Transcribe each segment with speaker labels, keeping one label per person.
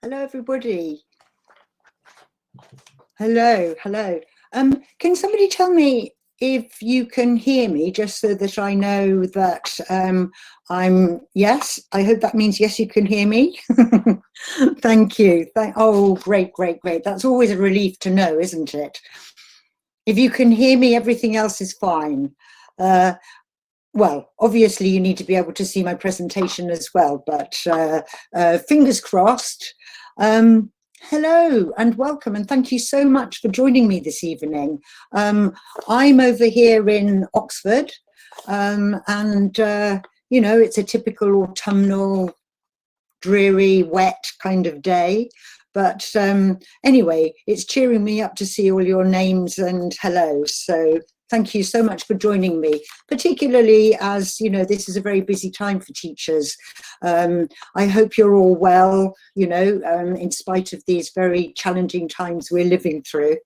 Speaker 1: Hello, everybody. Hello. Can somebody tell me if you can hear me, just so that I know that yes, I hope that means yes, you can hear me. Thank you. Oh, great. That's always a relief to know, isn't it? If you can hear me, everything else is fine. Well, obviously you need to be able to see my presentation as well, but fingers crossed. Hello and welcome, and thank you so much for joining me this evening. I'm over here in Oxford, and you know, it's a typical autumnal, dreary, wet kind of day. But anyway, it's cheering me up to see all your names and hello. So thank you so much for joining me, particularly as, you know, this is a very busy time for teachers. I hope you're all well, you know, in spite of these very challenging times we're living through.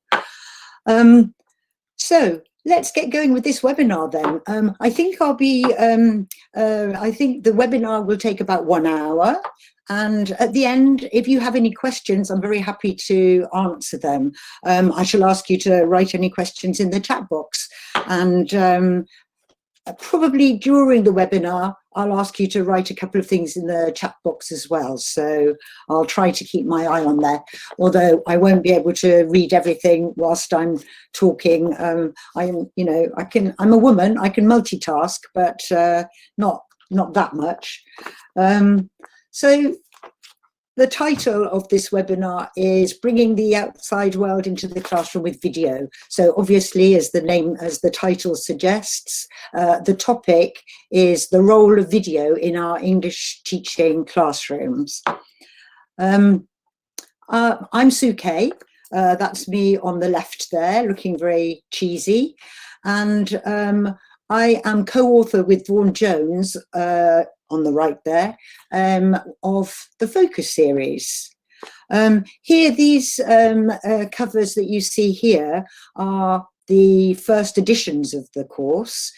Speaker 1: So let's get going with this webinar then. I think I think the webinar will take about 1 hour. And at the end, if you have any questions, I'm very happy to answer them. I shall ask you to write any questions in the chat box. And probably during the webinar, I'll ask you to write a couple of things in the chat box as well. So I'll try to keep my eye on there, although I won't be able to read everything whilst I'm talking. I'm a woman, I can multitask, but not that much. So the title of this webinar is Bringing the Outside World into the Classroom with Video. So obviously, as the title suggests, the topic is the role of video in our English teaching classrooms. I'm Sue Kay. That's me on the left there, looking very cheesy. And I am co-author with Vaughan Jones, on the right there, of the Focus series. Here, these covers that you see here are the first editions of the course.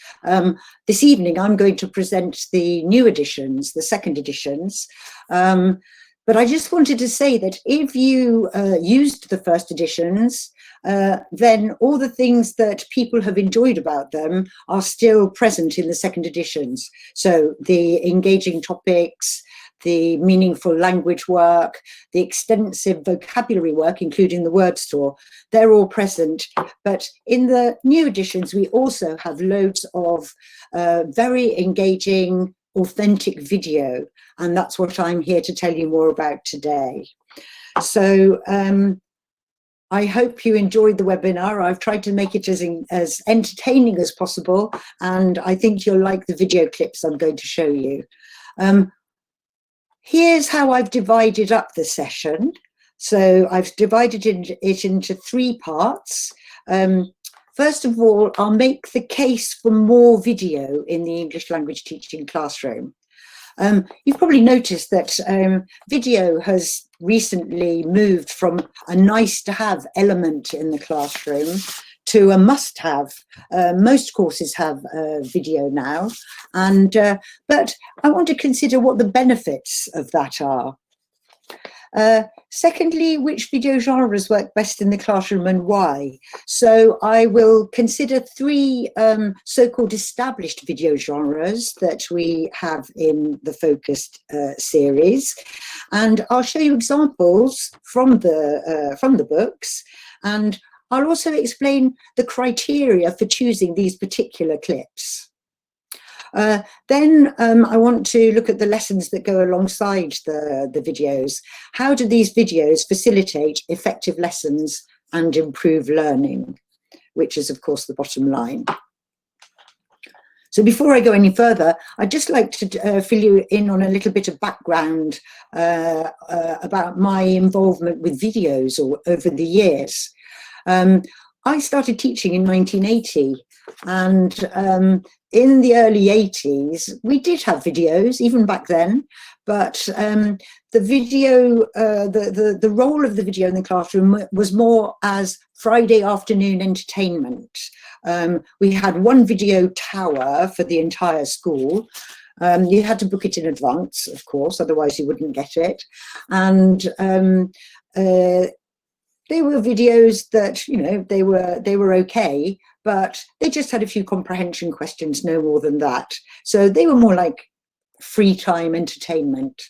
Speaker 1: This evening, I'm going to present the new editions, the second editions. But I just wanted to say that if you used the first editions, then all the things that people have enjoyed about them are still present in the second editions. So the engaging topics, the meaningful language work, the extensive vocabulary work, including the word store, they're all present. But in the new editions, we also have loads of very engaging, authentic video, and that's what I'm here to tell you more about today. So I hope you enjoyed the webinar. I've tried to make it as entertaining as possible, and I think you'll like the video clips I'm going to show you. Here's how I've divided up the session. So I've divided it into 3 parts. First of all, I'll make the case for more video in the English language teaching classroom. You've probably noticed that video has recently moved from a nice to have element in the classroom to a must have. Most courses have video now, but I want to consider what the benefits of that are. Secondly, which video genres work best in the classroom and why? So I will consider 3 so-called established video genres that we have in the Focused series, and I'll show you examples from the books, and I'll also explain the criteria for choosing these particular clips. Then I want to look at the lessons that go alongside the videos. How do these videos facilitate effective lessons and improve learning, which is, of course, the bottom line. So before I go any further, I'd just like to fill you in on a little bit of background about my involvement with videos over the years. I started teaching in 1980, and in the early 80s, we did have videos, even back then, but the video, the role of the video in the classroom was more as Friday afternoon entertainment. We had one video tower for the entire school, You had to book it in advance, of course, otherwise you wouldn't get it. And they were videos that, you know, they were okay, but they just had a few comprehension questions, no more than that. So they were more like free time entertainment.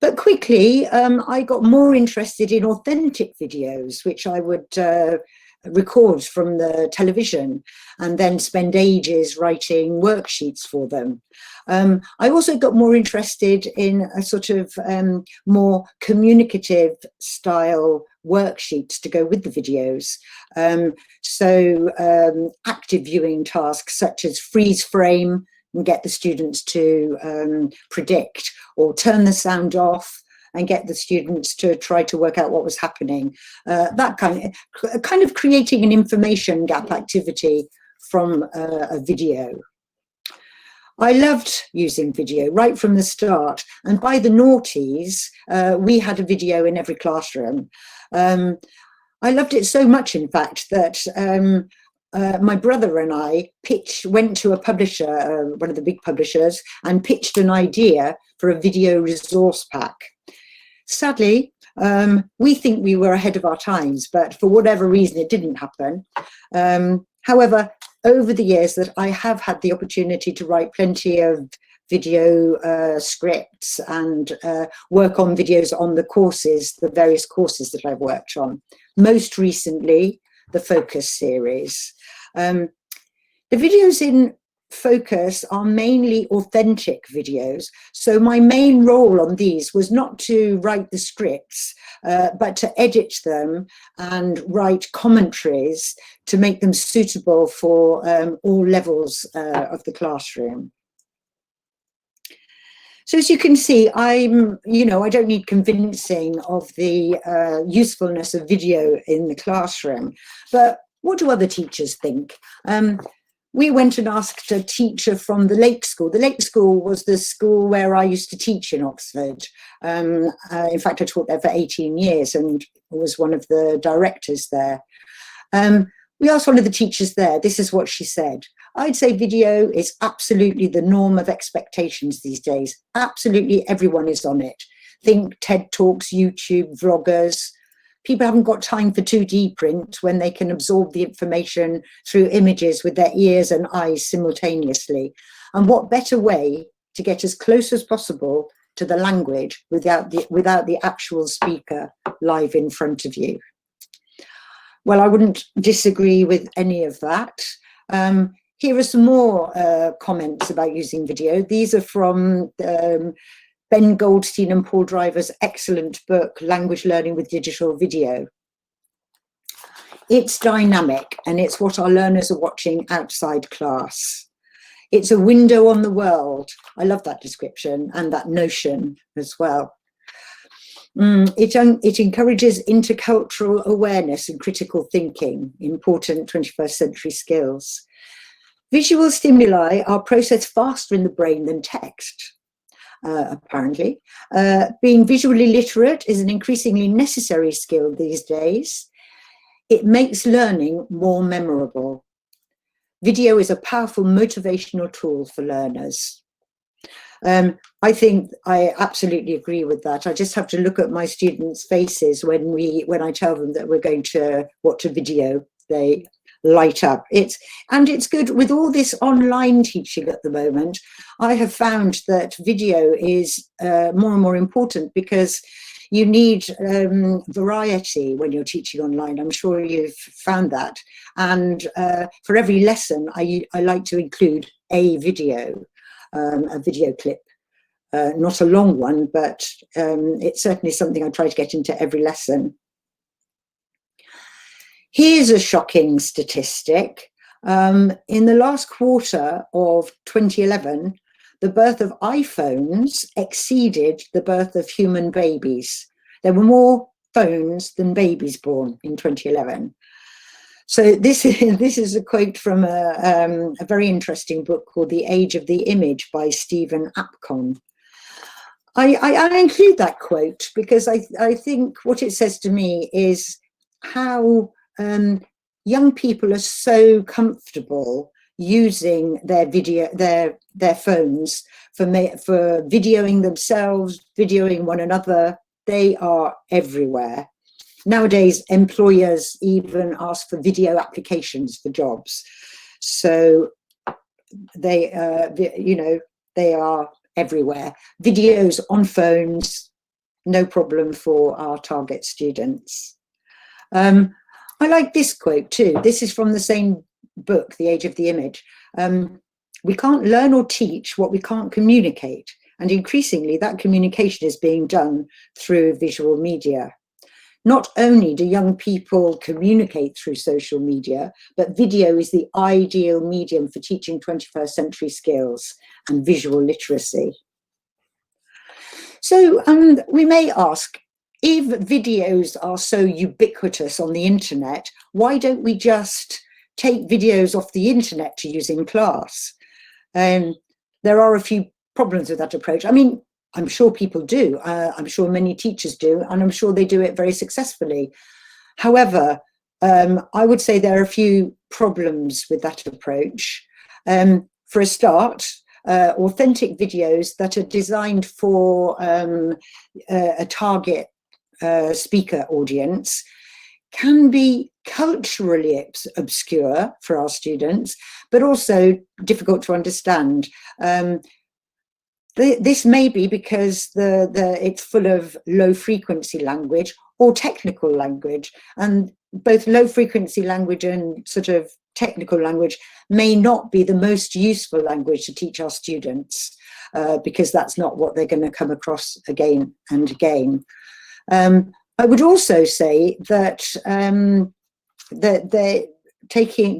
Speaker 1: But quickly, I got more interested in authentic videos, which I would record from the television and then spend ages writing worksheets for them. I also got more interested in a sort of more communicative style worksheets to go with the videos. Active viewing tasks such as freeze frame and get the students to predict, or turn the sound off and get the students to try to work out what was happening. That kind of creating an information gap activity from a video. I loved using video right from the start, and by the noughties, we had a video in every classroom. I loved it so much, in fact, that my brother and I went to a publisher, one of the big publishers, and pitched an idea for a video resource pack. Sadly, we think we were ahead of our times, but for whatever reason, it didn't happen. However, over the years that I have had the opportunity to write plenty of video scripts and work on videos on the courses, the various courses that I've worked on. Most recently, the Focus series. The videos in Focus are mainly authentic videos. So my main role on these was not to write the scripts, but to edit them and write commentaries to make them suitable for all levels of the classroom. So as you can see, I don't need convincing of the usefulness of video in the classroom, but what do other teachers think? We went and asked a teacher from the Lake School. The Lake School was the school where I used to teach in Oxford. In fact, I taught there for 18 years and was one of the directors there. We asked one of the teachers there, this is what she said. I'd say video is absolutely the norm of expectations these days. Absolutely everyone is on it. Think TED Talks, YouTube, vloggers. People haven't got time for 2D print when they can absorb the information through images with their ears and eyes simultaneously. And what better way to get as close as possible to the language without the actual speaker live in front of you? Well, I wouldn't disagree with any of that. Here are some more comments about using video. These are from Ben Goldstein and Paul Driver's excellent book, Language Learning with Digital Video. It's dynamic, and it's what our learners are watching outside class. It's a window on the world. I love that description and that notion as well. It encourages intercultural awareness and critical thinking, important 21st century skills. Visual stimuli are processed faster in the brain than text. Apparently. Being visually literate is an increasingly necessary skill these days. It makes learning more memorable. Video is a powerful motivational tool for learners. I think I absolutely agree with that. I just have to look at my students' faces when I tell them that we're going to watch a video. They light up. It's good with all this online teaching at the moment. I have found that video is more and more important because you need variety when you're teaching online. I'm sure you've found that. And for every lesson, I like to include a video clip. Not a long one, but it's certainly something I try to get into every lesson. Here's a shocking statistic. In the last quarter of 2011, the birth of iPhones exceeded the birth of human babies. There were more phones than babies born in 2011. So this is a quote from a very interesting book called The Age of the Image by Stephen Apcon. I include that quote because I think what it says to me is how young people are so comfortable using their their phones for videoing themselves, videoing one another. They are everywhere. Nowadays, employers even ask for video applications for jobs. So they, you know, they are everywhere. Videos on phones, no problem for our target students. I like this quote too. This is from the same book, The Age of the Image. We can't learn or teach what we can't communicate. And increasingly that communication is being done through visual media. Not only do young people communicate through social media, but video is the ideal medium for teaching 21st century skills and visual literacy. So we may ask, if videos are so ubiquitous on the internet, why don't we just take videos off the internet to use in class? There are a few problems with that approach. I mean, I'm sure people do. I'm sure many teachers do, and I'm sure they do it very successfully. However, I would say there are a few problems with that approach. For a start, authentic videos that are designed for a target speaker audience can be culturally obscure for our students, but also difficult to understand. This may be because it's full of low frequency language or technical language, and both low frequency language and sort of technical language may not be the most useful language to teach our students, because that's not what they're going to come across again and again. I would also say that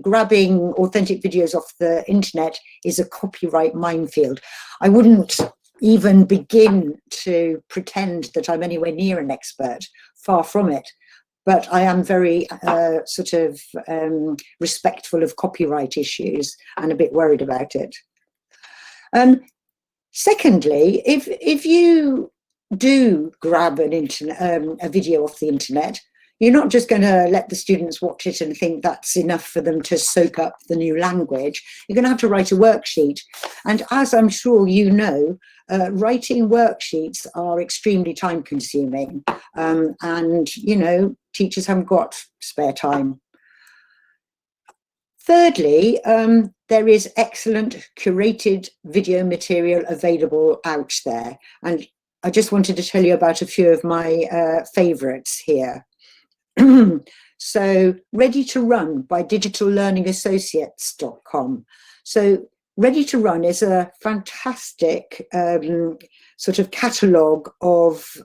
Speaker 1: grabbing authentic videos off the internet is a copyright minefield. I wouldn't even begin to pretend that I'm anywhere near an expert, far from it. But I am very respectful of copyright issues and a bit worried about it. Secondly, if you do grab a video off the internet, you're not just going to let the students watch it and think that's enough for them to soak up the new language. You're going to have to write a worksheet. And as I'm sure you know, writing worksheets are extremely time consuming. And, you know, teachers haven't got spare time. Thirdly, there is excellent curated video material available out there. And I just wanted to tell you about a few of my favorites here. So Ready to Run by digitallearningassociates.com. So Ready to Run is a fantastic sort of catalogue of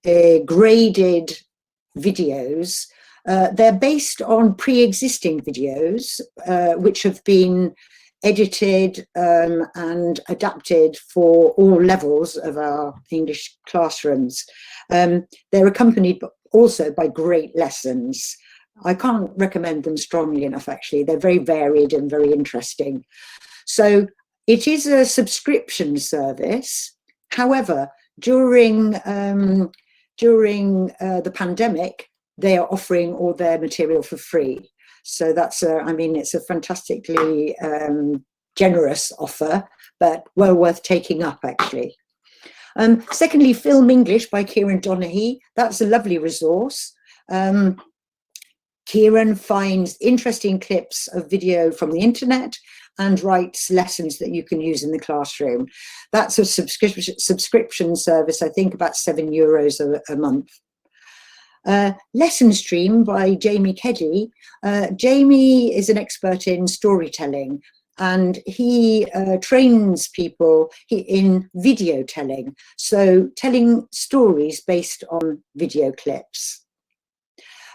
Speaker 1: graded videos. They're based on pre-existing videos, which have been edited and adapted for all levels of our English classrooms. They're accompanied also by great lessons. I can't recommend them strongly enough, actually. They're very varied and very interesting. So it is a subscription service. However, during the pandemic, they are offering all their material for free. So that's I mean, it's a fantastically generous offer, but well worth taking up, actually. Secondly, Film English by Kieran Donaghy. That's a lovely resource. Kieran finds interesting clips of video from the internet and writes lessons that you can use in the classroom. That's a subscription service, I think about €7 a month. Lesson Stream by Jamie Keddy. Jamie is an expert in storytelling, and he trains people in video telling, so telling stories based on video clips.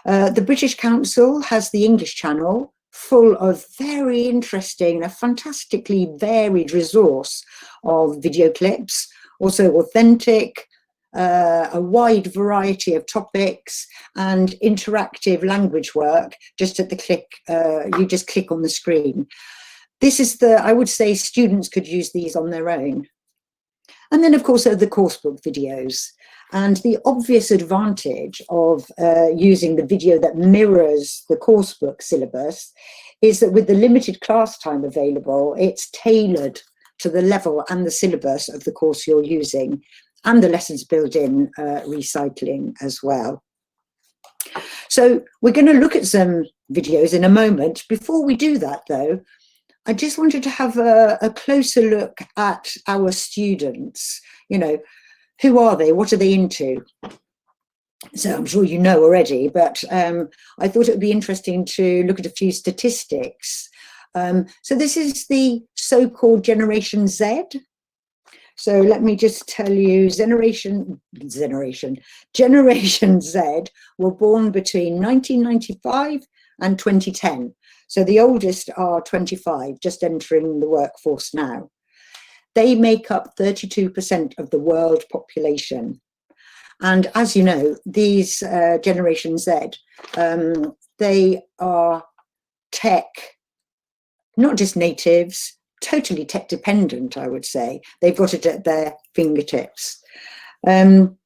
Speaker 1: The British Council has the English channel, full of very interesting, a fantastically varied resource of video clips, also authentic, a wide variety of topics, and interactive language work just at the click, you just click on the screen. This is I would say students could use these on their own. And then, of course, there are the coursebook videos. And the obvious advantage of using the video that mirrors the coursebook syllabus is that with the limited class time available, it's tailored to the level and the syllabus of the course you're using, and the lessons build in recycling as well. So we're going to look at some videos in a moment. Before we do that, though, I just wanted to have a closer look at our students. You know, who are they? What are they into? So I'm sure you know already, but I thought it would be interesting to look at a few statistics. So this is the so-called Generation Z. So let me just tell you, Generation Z were born between 1995 and 2010. So the oldest are 25, just entering the workforce now. They make up 32% of the world population. And as you know, these Generation Z, they are tech, not just natives, totally tech dependent, I would say. They've got it at their fingertips. So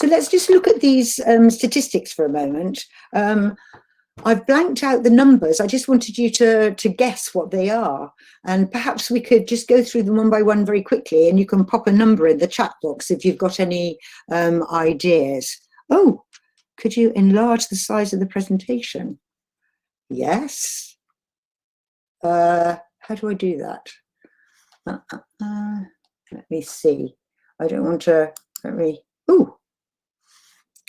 Speaker 1: let's just look at these statistics for a moment. I've blanked out the numbers. I just wanted you to guess what they are. And perhaps we could just go through them one by one very quickly, and you can pop a number in the chat box if you've got any ideas. Oh, could you enlarge the size of the presentation? Yes. How do I do that? Let me see. I don't want to, let me, ooh,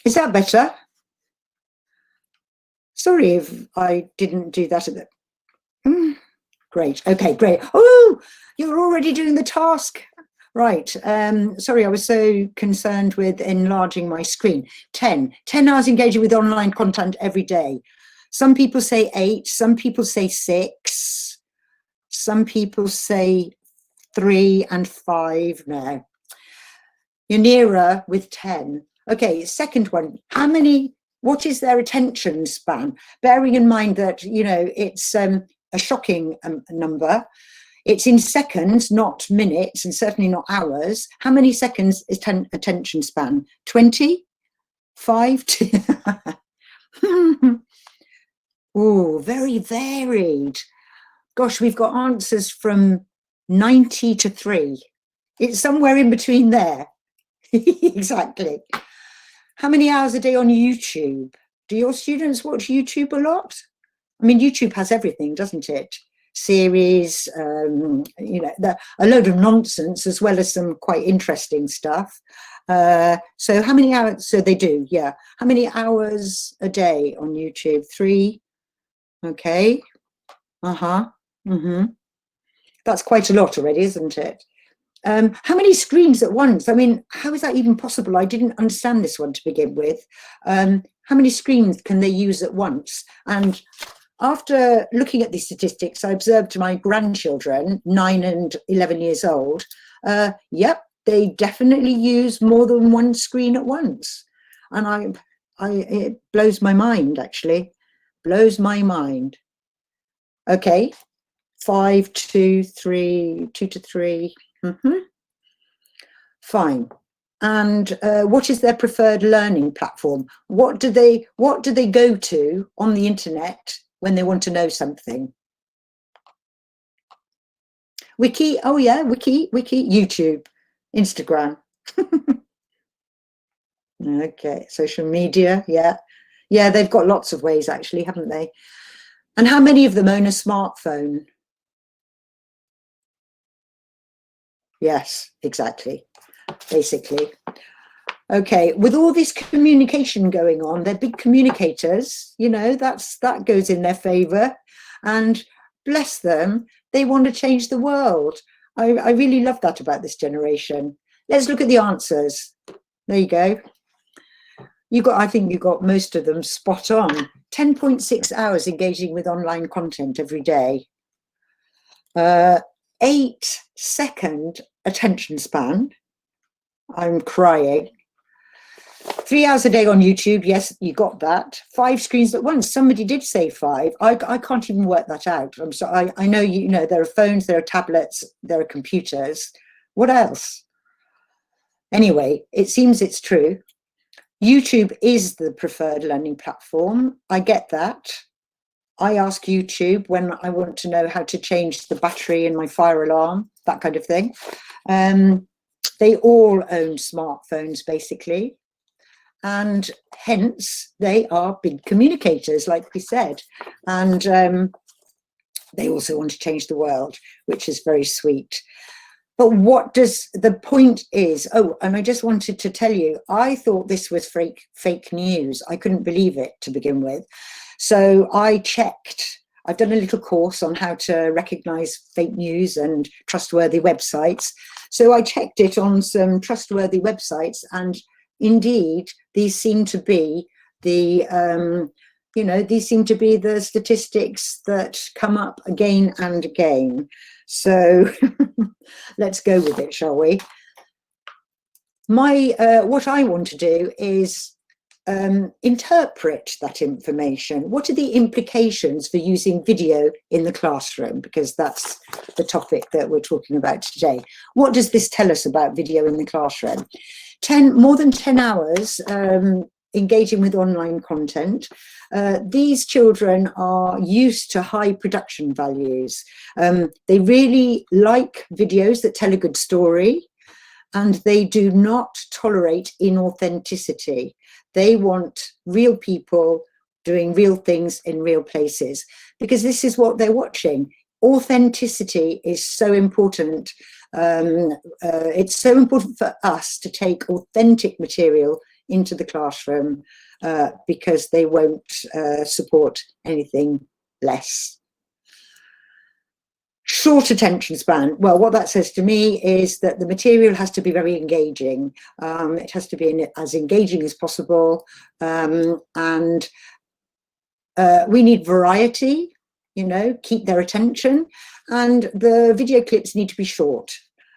Speaker 1: is that better? Sorry if I didn't do that at the, great, okay, great. Oh, you're already doing the task. Right, sorry, I was so concerned with enlarging my screen. 10 hours engaging with online content every day. Some people say 8, some people say 6, some people say 3 and 5 now. You're nearer with 10. Okay, second one, what is their attention span? Bearing in mind that, you know, it's a shocking number. It's in seconds, not minutes, and certainly not hours. How many seconds is attention span? 20? 5? Oh, very varied. Gosh, we've got answers from 90 to 3. It's somewhere in between there. Exactly. How many hours a day on YouTube? Do your students watch YouTube a lot? I mean, YouTube has everything, doesn't it? Series, you know, a load of nonsense as well as some quite interesting stuff. So how many hours? So they do, yeah. How many hours a day on YouTube? 3. Okay. That's quite a lot already, isn't it? How many screens at once? I mean, how is that even possible? I didn't understand this one to begin with. How many screens can they use at once? And after looking at these statistics, I observed my grandchildren, 9 and 11 years old. Yep, they definitely use more than one screen at once. And it blows my mind, actually. Blows my mind. Okay, 5, 2, 3, 2 to 3. Fine. And what is their preferred learning platform? What do they go to on the internet when they want to know something? Wiki, oh yeah, wiki, YouTube, Instagram. Okay, social media, yeah. Yeah, they've got lots of ways actually, haven't they? And how many of them own a smartphone? Yes, exactly, basically. Okay, with all this communication going on, they're big communicators, you know, that goes in their favor. And bless them, they want to change the world. I really love that about this generation. Let's look at the answers. There you go. I think you got most of them spot on. 10.6 hours engaging with online content every day. 8-second attention span. I'm crying. 3 hours a day on YouTube. Yes, you got that. 5 screens at once. Somebody did say 5. I can't even work that out. I'm sorry. I know, you know, there are phones, there are tablets, there are computers. What else? Anyway, it seems it's true. YouTube is the preferred learning platform. I get that. I ask YouTube when I want to know how to change the battery in my fire alarm, that kind of thing. They all own smartphones, basically. And hence, they are big communicators, like we said. And they also want to change the world, which is very sweet. But what does the point is? Oh, and I just wanted to tell you, I thought this was fake news. I couldn't believe it to begin with. So I checked. I've done a little course on how to recognize fake news and trustworthy websites. So I checked it on some trustworthy websites, and indeed, these seem to be the these seem to be the statistics that come up again and again. So let's go with it, shall we? What I want to do is interpret that information. What are the implications for using video in the classroom? Because that's the topic that we're talking about today. What does this tell us about video in the classroom? More than 10 hours engaging with online content. These children are used to high production values. They really like videos that tell a good story, and they do not tolerate inauthenticity. They want real people doing real things in real places, because this is what they're watching. Authenticity is so important. It's so important for us to take authentic material into the classroom because they won't support anything less. Short attention span. Well, what that says to me is that the material has to be very engaging. It has to be as engaging as possible. And we need variety, keep their attention. And the video clips need to be short.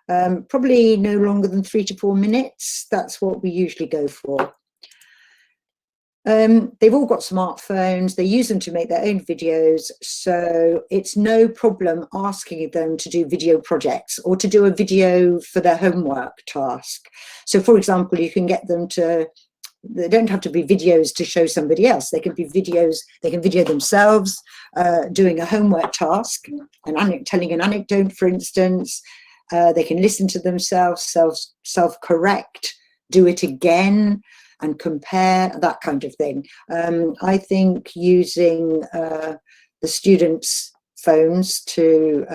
Speaker 1: Probably no longer than 3 to 4 minutes. That's what we usually go for. They've all got smartphones. They use them to make their own videos. So it's no problem asking them to do video projects or to do a video for their homework task. So, for example, you can get them to, they don't have to be videos to show somebody else. They can be videos, they can video themselves doing a homework task, telling an anecdote, for instance. They can listen to themselves, self-correct, do it again, and compare, that kind of thing. I think using the students' phones to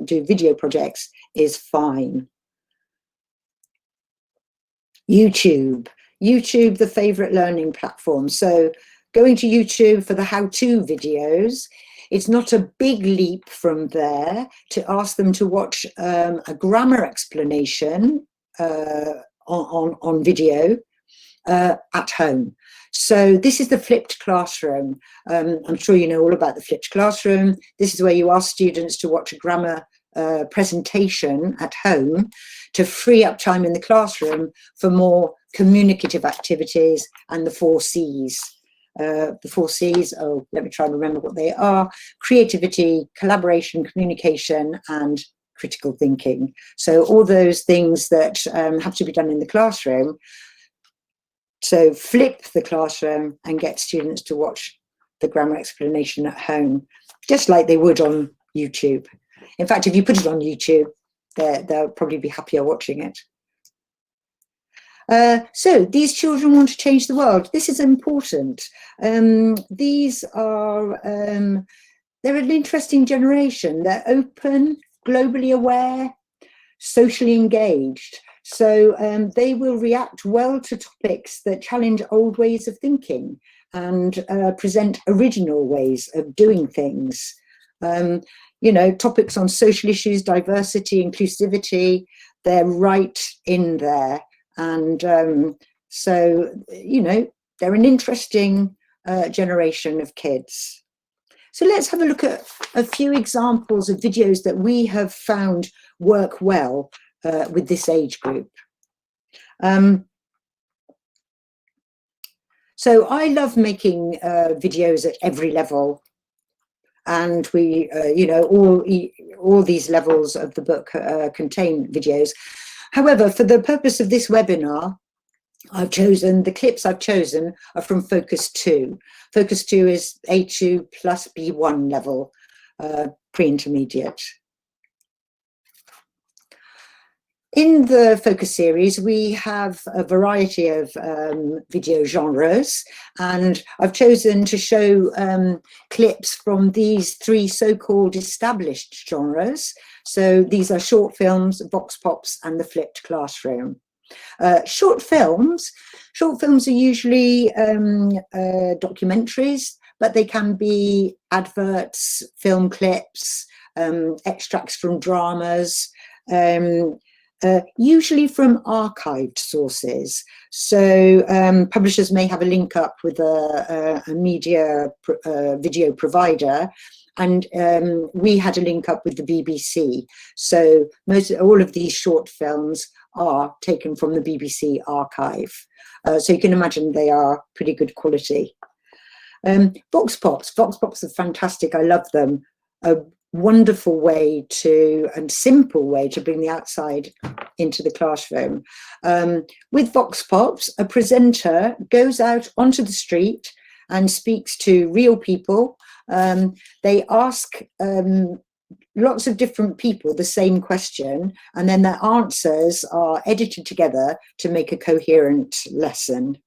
Speaker 1: do video projects is fine. YouTube, the favorite learning platform. So going to YouTube for the how-to videos, it's not a big leap from there to ask them to watch a grammar explanation on video at home. So this is the flipped classroom. I'm sure you know all about the flipped classroom. This is where you ask students to watch a grammar presentation at home to free up time in the classroom for more communicative activities and the 4 C's. The 4 C's, oh, let me try and remember what they are: creativity, collaboration, communication, and critical thinking. So all those things that have to be done in the classroom. So flip the classroom and get students to watch the grammar explanation at home, just like they would on YouTube. In fact, if you put it on YouTube, they'll probably be happier watching it. So these children want to change the world. This is important. These are, they're an interesting generation. They're open, globally aware, socially engaged. So they will react well to topics that challenge old ways of thinking and present original ways of doing things. Topics on social issues, diversity, inclusivity, they're right in there. And so, they're an interesting generation of kids. So let's have a look at a few examples of videos that we have found work well with this age group. So I love making videos at every level, and we, all these levels of the book contain videos. However, for the purpose of this webinar, the clips I've chosen are from Focus 2. Focus 2 is A2 plus B1 level, pre-intermediate. In the Focus series, we have a variety of video genres, and I've chosen to show clips from these three so-called established genres. So these are short films, vox pops, and the flipped classroom. Short films are usually documentaries, but they can be adverts, film clips, extracts from dramas, usually from archived sources. So publishers may have a link up with a media video provider, and we had a link up with the BBC. So all of these short films are taken from the BBC archive. So you can imagine they are pretty good quality. Vox pops are fantastic. I love them. A wonderful way and simple way to bring the outside into the classroom. With vox pops, a presenter goes out onto the street and speaks to real people. They ask lots of different people the same question, and then their answers are edited together to make a coherent lesson.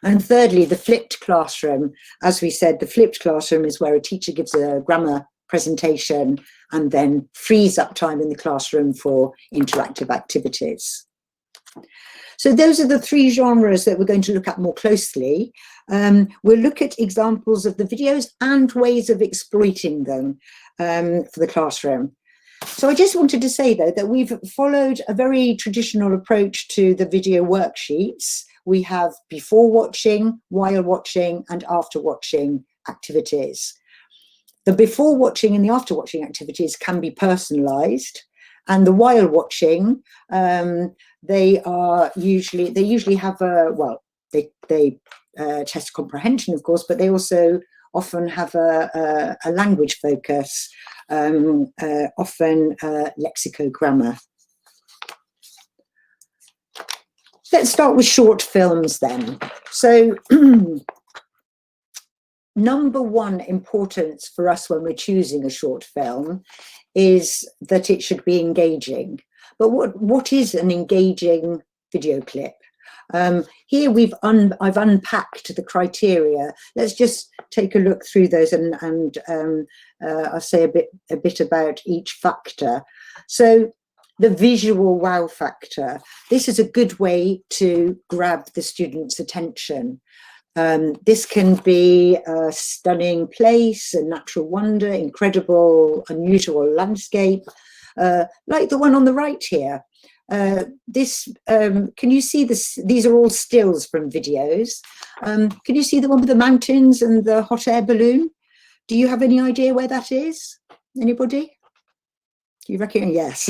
Speaker 1: And thirdly, the flipped classroom. As we said, the flipped classroom is where a teacher gives a grammar presentation and then frees up time in the classroom for interactive activities. So those are the three genres that we're going to look at more closely. We'll look at examples of the videos and ways of exploiting them for the classroom. So I just wanted to say, though, that we've followed a very traditional approach to the video worksheets. We have before watching, while watching, and after watching activities. The before watching and the after watching activities can be personalized, and the while watching, they usually have they test comprehension, of course, but they also often have a language focus, often lexicogrammar. Let's start with short films then. So number one importance for us when we're choosing a short film is that it should be engaging. But what is an engaging video clip? Here I've unpacked the criteria. Let's just take a look through those, and I'll say a bit about each factor. So the visual wow factor. This is a good way to grab the student's attention. This can be a stunning place, a natural wonder, incredible, unusual landscape, like the one on the right here. Can you see this? These are all stills from videos. Can you see the one with the mountains and the hot air balloon? Do you have any idea where that is? Anybody? Do you reckon? Yes,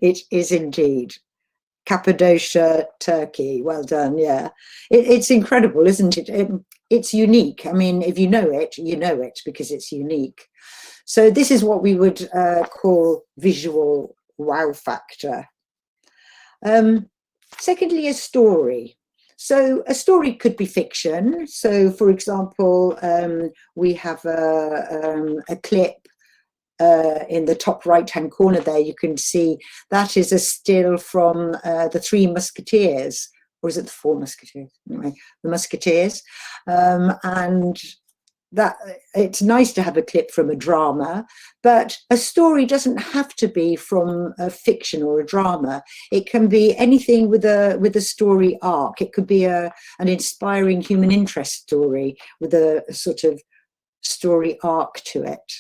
Speaker 1: it is indeed. Cappadocia, Turkey. Well done. Yeah, it's incredible, isn't it? It's unique. I mean, if you know it because it's unique. So this is what we would call visual wow factor. Secondly, a story. So a story could be fiction. So, for example, we have a clip in the top right-hand corner there. You can see that is a still from the Three Musketeers, or is it the Four Musketeers? Anyway, the Musketeers, and that it's nice to have a clip from a drama, but a story doesn't have to be from a fiction or a drama. It can be anything with a story arc. It could be an inspiring human interest story with a sort of story arc to it.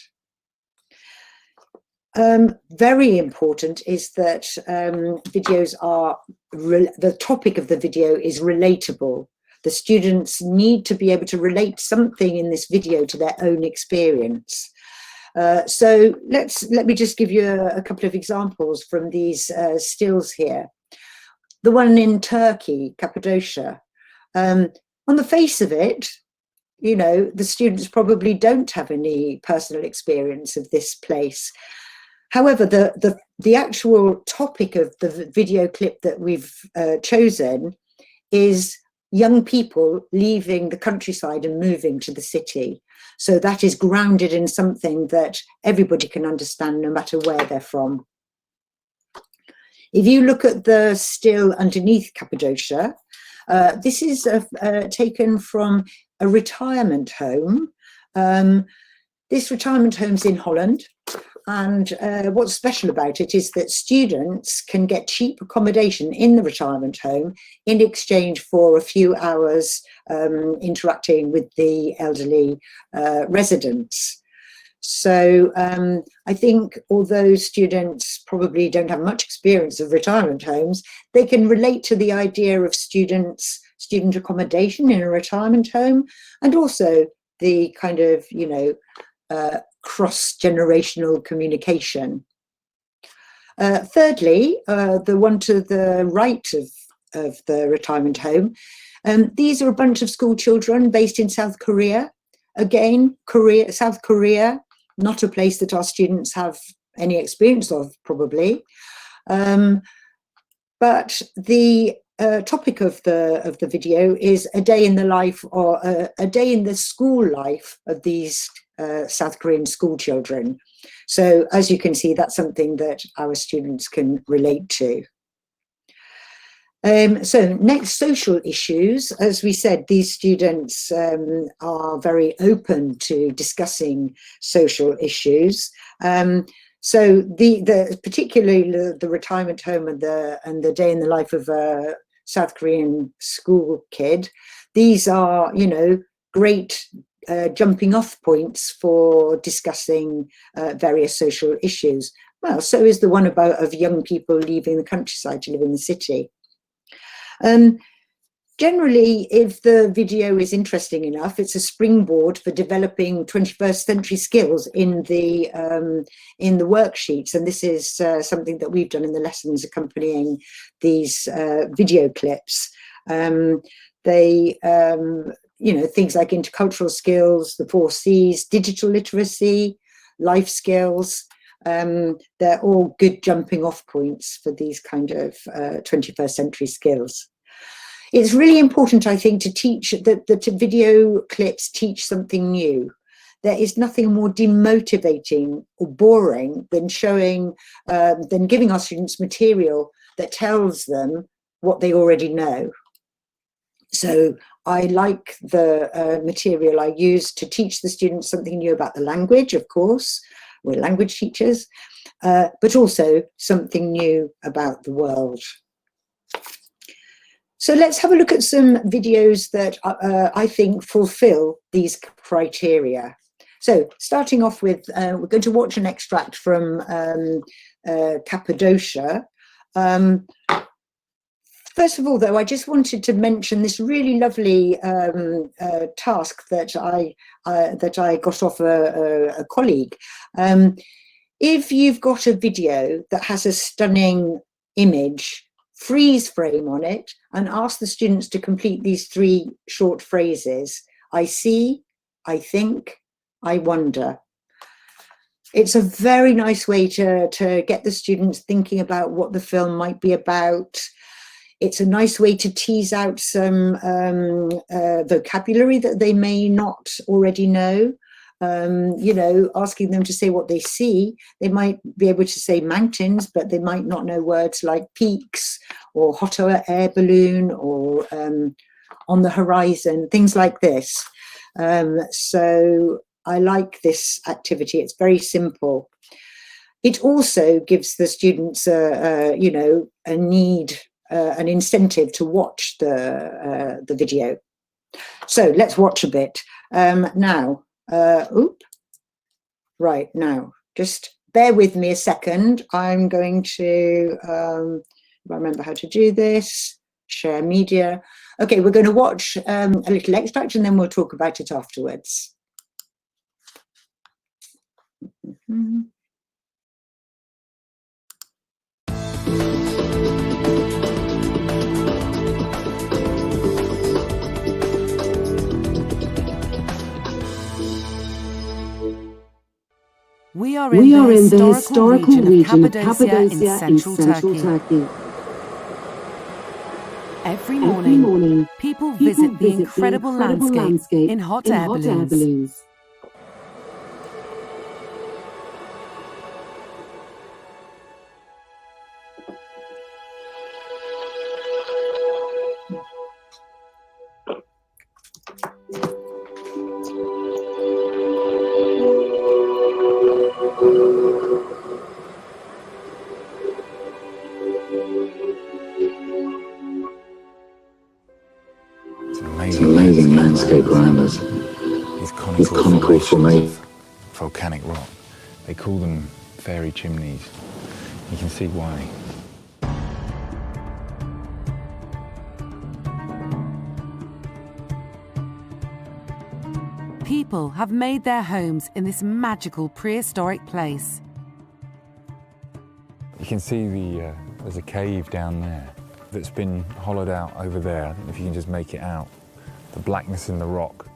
Speaker 1: Very important is that videos are, the topic of the video is relatable. The students need to be able to relate something in this video to their own experience. So let me just give you a couple of examples from these stills here. The one in Turkey, Cappadocia. On the face of it, you know, the students probably don't have any personal experience of this place. However, the actual topic of the video clip that we've chosen is young people leaving the countryside and moving to the city. So that is grounded in something that everybody can understand, no matter where they're from. If you look at the still underneath Cappadocia, this is taken from a retirement home. This retirement home's in Holland. And what's special about it is that students can get cheap accommodation in the retirement home in exchange for a few hours interacting with the elderly residents. So I think although students probably don't have much experience of retirement homes, they can relate to the idea of student accommodation in a retirement home, and also the kind of, you know, cross-generational communication. Thirdly, the one to the right of the retirement home, these are a bunch of school children based in South Korea. Again, South Korea, not a place that our students have any experience of, probably. But the topic of the video is a day in the life, or a day in the school life of these South Korean school children. So as you can see, that's something that our students can relate to. So next, social issues. As we said, these students are very open to discussing social issues. So particularly the retirement home and the day in the life of a South Korean school kid, these are, you know, great jumping off points for discussing various social issues. Well, so is the one of young people leaving the countryside to live in the city. Generally, if the video is interesting enough, it's a springboard for developing 21st century skills in the worksheets. And this is something that we've done in the lessons accompanying these video clips. You know, things like intercultural skills, the 4 C's, digital literacy, life skills. They're all good jumping off points for these kind of 21st century skills. It's really important, I think, to teach that the video clips teach something new. There is nothing more demotivating or boring than than giving our students material that tells them what they already know. So I like the material I use to teach the students something new about the language, of course, we're language teachers, but also something new about the world. So let's have a look at some videos that I think fulfill these criteria. So starting off with, we're going to watch an extract from Cappadocia. First of all, though, I just wanted to mention this really lovely task that I got off a colleague. If you've got a video that has a stunning image, freeze frame on it and ask the students to complete these 3 short phrases. I see, I think, I wonder. It's a very nice way to get the students thinking about what the film might be about. It's a nice way to tease out some vocabulary that they may not already know. You know, asking them to say what they see. They might be able to say mountains, but they might not know words like peaks or hot air balloon or on the horizon, things like this. So I like this activity. It's very simple. It also gives the students, you know, an incentive to watch the video. So let's watch a bit now. Right, now, just bear with me a second. I'm going to, if I remember how to do this, share media. Okay, we're going to watch a little extract and then we'll talk about it afterwards. Mm-hmm.
Speaker 2: We are in the historical region of Cappadocia in central Turkey.
Speaker 3: Every morning, people visit the incredible landscape in hot air balloons.
Speaker 4: It's an amazing landscape around us. These conical formations of volcanic rock. They call them fairy chimneys. You can see why.
Speaker 3: People have made their homes in this magical prehistoric place.
Speaker 4: You can see there's a cave down there that's been hollowed out over there. I don't know if you can just make it out. The blackness in the rock.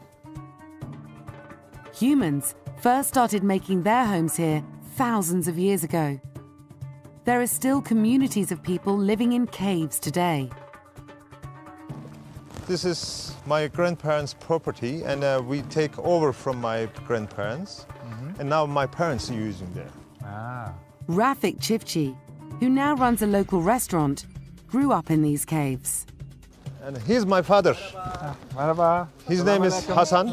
Speaker 3: Humans first started making their homes here thousands of years ago. There are still communities of people living in caves today.
Speaker 5: This is my grandparents' property, and we take over from my grandparents. And now my parents are using there.
Speaker 3: Rafik Çiftçi, who now runs a local restaurant, grew up in these caves.
Speaker 5: And he's my father.
Speaker 4: Merhaba.
Speaker 5: His name is Hasan.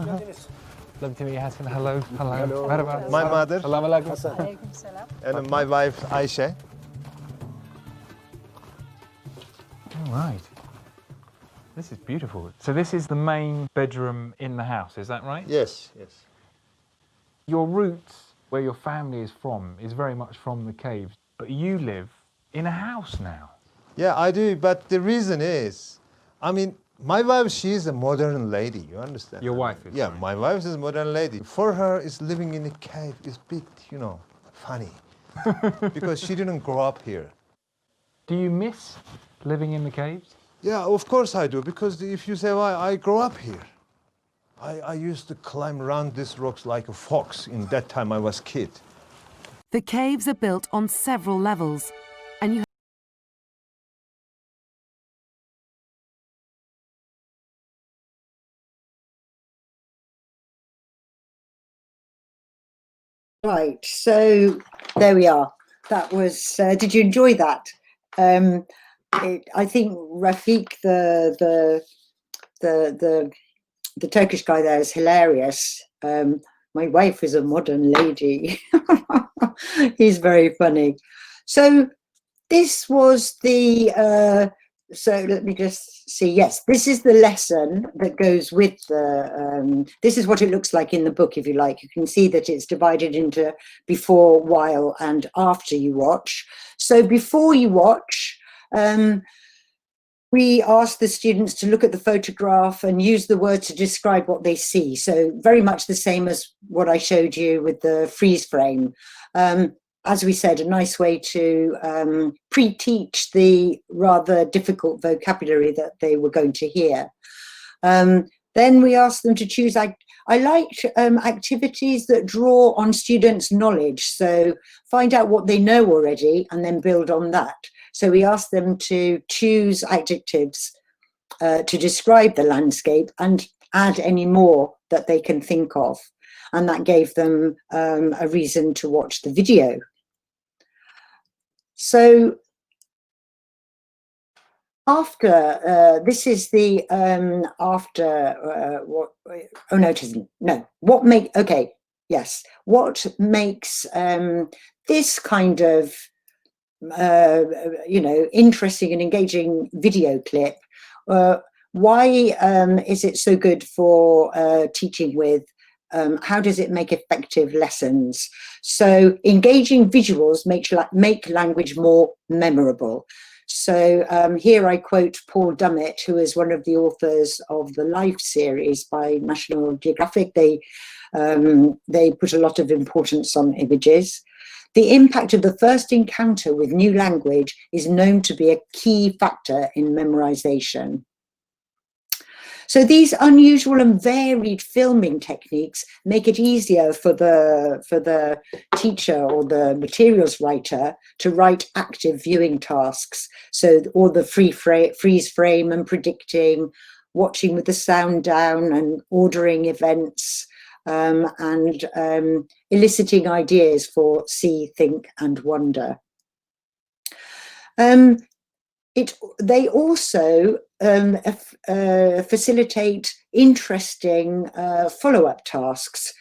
Speaker 4: Love to meet you, Hassan. Hello. Merhaba.
Speaker 5: My mother.
Speaker 4: Salam alaikum.
Speaker 5: And my wife, Ayşe.
Speaker 4: All right. This is beautiful. So this is the main bedroom in the house, is that right?
Speaker 5: Yes, yes.
Speaker 4: Your roots, where your family is from, is very much from the caves. But you live in a house now.
Speaker 5: Yeah, I do, but the reason is, I mean, my wife, she's a modern lady, you understand?
Speaker 4: Your wife is?
Speaker 5: Yeah,
Speaker 4: right.
Speaker 5: my wife is a modern lady. For her, is living in a cave is a bit, funny. Because she didn't grow up here.
Speaker 4: Do you miss living in the caves?
Speaker 5: Yeah, of course I do, because if you say, well, I grew up here. I used to climb around these rocks like a fox. In that time I was a kid.
Speaker 3: The caves are built on several levels, and you
Speaker 1: Right, so there we are. That was, did you enjoy that? I think Rafik, the Turkish guy there, is hilarious. My wife is a modern lady. He's very funny. So this was the, so let me just see. Yes, this is the lesson that goes with the, this is what it looks like in the book, if you like. You can see that it's divided into before, while, and after you watch. So before you watch, we ask the students to look at the photograph and use the word to describe what they see. So very much the same as what I showed you with the freeze frame. As we said, a nice way to pre-teach the rather difficult vocabulary that they were going to hear. Then we asked them to choose, I liked activities that draw on students' knowledge. So find out what they know already and then build on that. So we asked them to choose adjectives to describe the landscape and add any more that they can think of. And that gave them a reason to watch the video. So after, this is the after, what, oh no, it isn't, no. What make, okay, yes. What makes this kind of, interesting and engaging video clip, why is it so good for teaching with? How does it make effective lessons? So engaging visuals make language more memorable. So here I quote Paul Dummett, who is one of the authors of the Life series by National Geographic. They put a lot of importance on images. The impact of the first encounter with new language is known to be a key factor in memorization. So these unusual and varied filming techniques make it easier for the teacher or the materials writer to write active viewing tasks. So all the freeze frame and predicting, watching with the sound down and ordering events, and eliciting ideas for see, think and wonder. They also facilitate interesting follow-up tasks,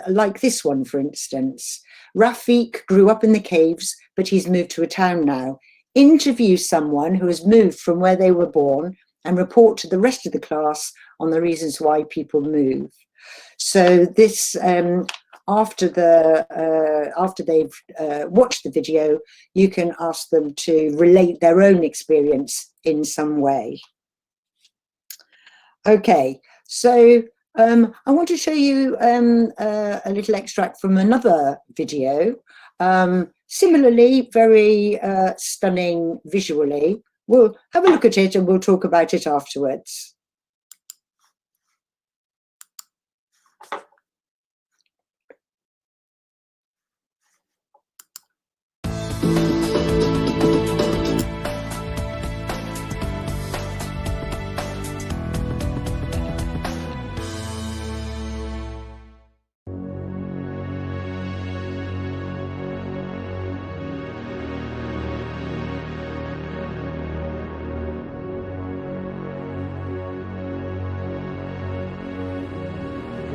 Speaker 1: like this one, for instance. Rafiq grew up in the caves, but he's moved to a town now. Interview someone who has moved from where they were born and report to the rest of the class on the reasons why people move. So this, after they've watched the video, you can ask them to relate their own experience in some way. Okay, so I want to show you a little extract from another video. Similarly, very stunning visually. We'll have a look at it and we'll talk about it afterwards.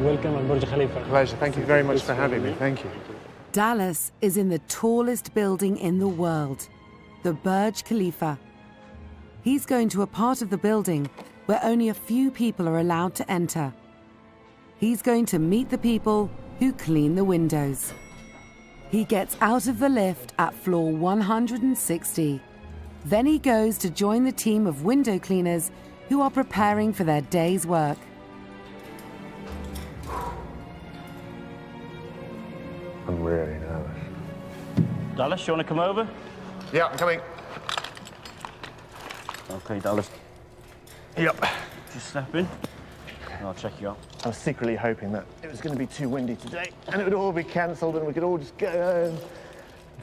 Speaker 6: Welcome on Burj Khalifa.
Speaker 5: Pleasure. Thank you very much for having me. Thank you.
Speaker 3: Dallas is in the tallest building in the world, the Burj Khalifa. He's going to a part of the building where only a few people are allowed to enter. He's going to meet the people who clean the windows. He gets out of the lift at floor 160. Then he goes to join the team of window cleaners who are preparing for their day's work.
Speaker 5: I'm really nervous.
Speaker 6: Dallas, you want to come over?
Speaker 5: Yeah, I'm coming.
Speaker 6: Okay, Dallas.
Speaker 5: Yep.
Speaker 6: Just step in. And I'll check you out.
Speaker 5: I was secretly hoping that it was going to be too windy today and it would all be cancelled and we could all just go home.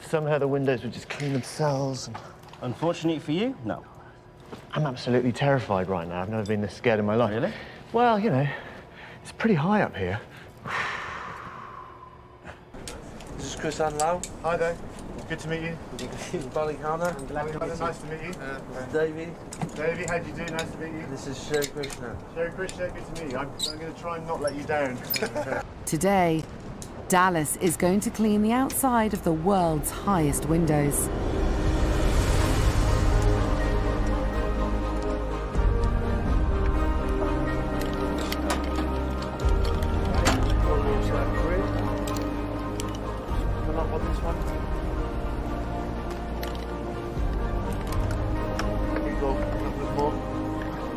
Speaker 5: Somehow the windows would just clean themselves.
Speaker 6: Unfortunately for you, no.
Speaker 5: I'm absolutely terrified right now. I've never been this scared in my life.
Speaker 6: Really?
Speaker 5: Well, you know, it's pretty high up here.
Speaker 7: This is Chris Anlow.
Speaker 5: Hi there. Good to meet you.
Speaker 7: Ballyconnor.
Speaker 5: Nice to meet you.
Speaker 7: Davey.
Speaker 5: Davey, how do you do? Nice to meet you.
Speaker 7: This is Sherry Krishna.
Speaker 5: Sherry Krishna, good to meet you. I'm going to try and not let you down.
Speaker 3: Today, Dallas is going to clean the outside of the world's highest windows.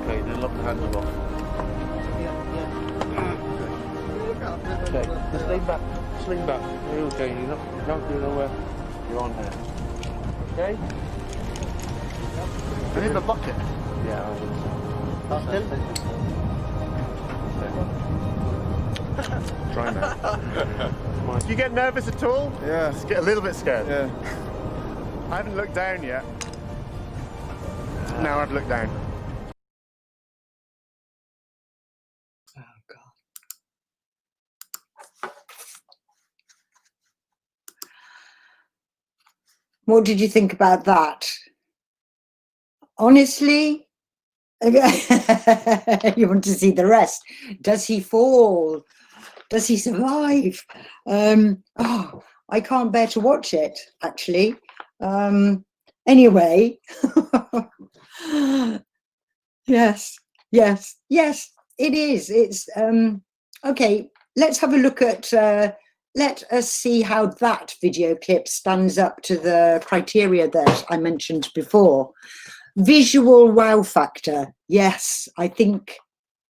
Speaker 7: Okay, then lock the handle off. Okay, just lean back. Just lean back. You're okay. You can't do nowhere. You're on here. Okay?
Speaker 5: I need the bucket.
Speaker 7: Yeah, I will.
Speaker 5: Try now. Do you get nervous at all?
Speaker 7: Yeah.
Speaker 5: Just get a little bit scared.
Speaker 7: Yeah.
Speaker 5: I haven't looked down yet. Now I've looked down.
Speaker 1: Oh, God. What did you think about that? Honestly, you want to see the rest. Does he fall? Does he survive? Oh, I can't bear to watch it, actually. Anyway, yes, it is. It's okay. Let's have a look at. Let us see how that video clip stands up to the criteria that I mentioned before. Visual wow factor. Yes, I think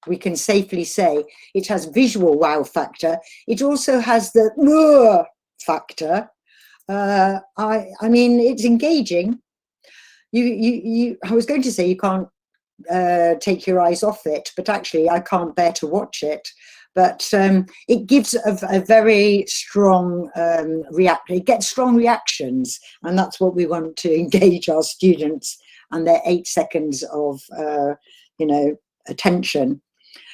Speaker 1: we can safely say it has visual wow factor. It also has the factor. I mean, it's engaging. I was going to say you can't take your eyes off it, but actually I can't bear to watch it. But it gives a very strong it gets strong reactions, and that's what we want to engage our students and their 8 seconds of attention.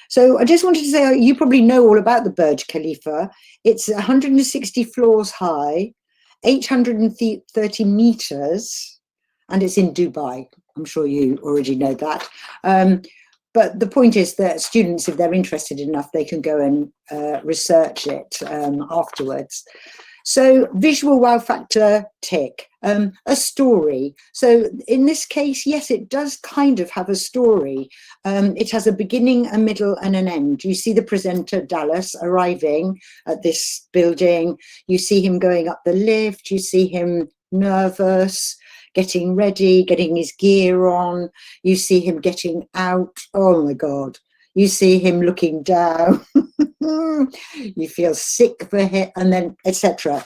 Speaker 1: So I just wanted to say, you probably know all about the Burj Khalifa. It's 160 floors high, 830 meters, and it's in Dubai. I'm sure you already know that. But the point is that students, if they're interested enough, they can go and research it afterwards. So visual wow factor, tick. A story. So in this case, yes, it does kind of have a story. It has a beginning, a middle, and an end. You see the presenter, Dallas, arriving at this building. You see him going up the lift. You see him nervous, getting ready, getting his gear on. You see him getting out. Oh my God. You see him looking down. You feel sick for him, and then etc.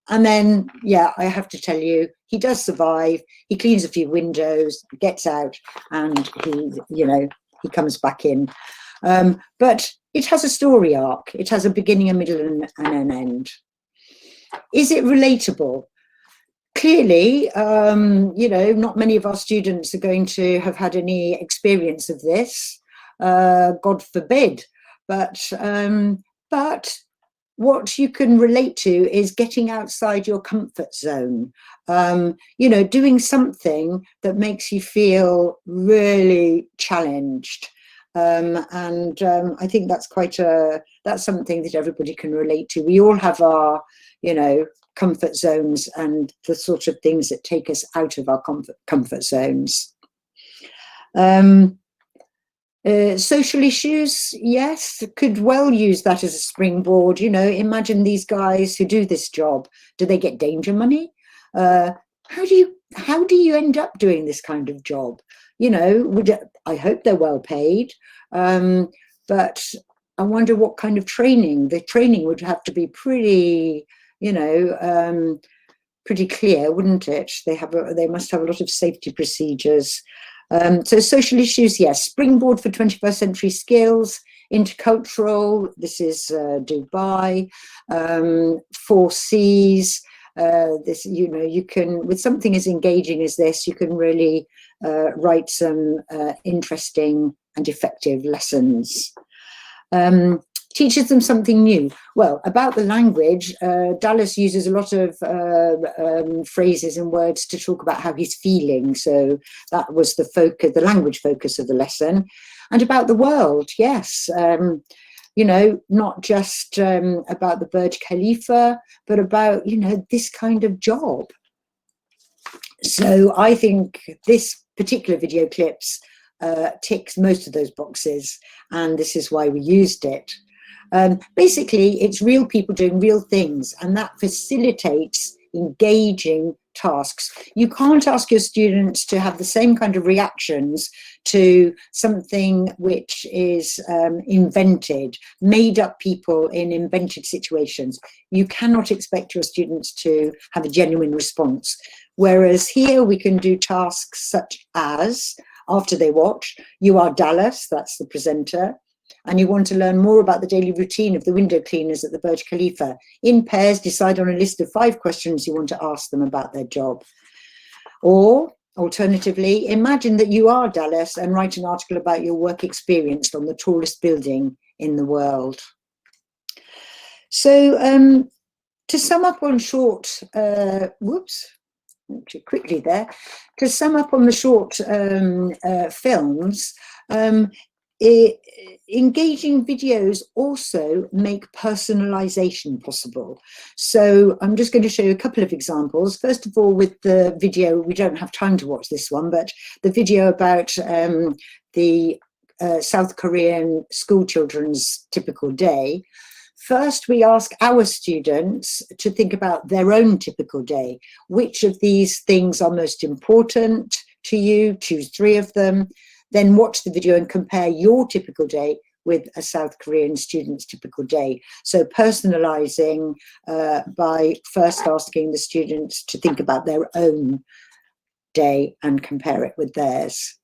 Speaker 1: And then, yeah, I have to tell you, he does survive. He cleans a few windows, gets out, and he comes back in. But it has a story arc. It has a beginning, a middle, and an end. Is it relatable? Clearly, not many of our students are going to have had any experience of this, God forbid. But what you can relate to is getting outside your comfort zone, doing something that makes you feel really challenged. I think that's that's something that everybody can relate to. We all have our, comfort zones and the sort of things that take us out of our comfort zones. Social issues, yes, could well use that as a springboard. Imagine these guys who do this job. Do they get danger money? How do you end up doing this kind of job? I hope they're well paid, but I wonder what kind of training. The training would have to be pretty, pretty clear, wouldn't it? They must have a lot of safety procedures. So social issues, yes. Springboard for 21st century skills. Intercultural, this is Dubai. 4 Cs. This, you can, with something as engaging as this, you can really write some interesting and effective lessons. Teaches them something new. Well, about the language, Dallas uses a lot of phrases and words to talk about how he's feeling. So that was the focus, the language focus of the lesson. And about the world, yes. Not just about the Burj Khalifa, but about, this kind of job. So I think this particular video clips ticks most of those boxes, and this is why we used it. Basically, it's real people doing real things, and that facilitates engaging tasks. You can't ask your students to have the same kind of reactions to something which is invented, made up people in invented situations. You cannot expect your students to have a genuine response. Whereas here we can do tasks such as, after they watch, you are Dallas, that's the presenter, and you want to learn more about the daily routine of the window cleaners at the Burj Khalifa. In pairs, decide on a list of 5 questions you want to ask them about their job. Or, alternatively, imagine that you are Dallas and write an article about your work experience on the tallest building in the world. So, to sum up on short, too quickly there. To sum up on the short films, engaging videos also make personalization possible. So I'm just going to show you a couple of examples. First of all, with the video, we don't have time to watch this one, but the video about the South Korean school children's typical day. First, we ask our students to think about their own typical day. Which of these things are most important to you? Choose 3 of them. Then watch the video and compare your typical day with a South Korean student's typical day. So personalizing by first asking the students to think about their own day and compare it with theirs.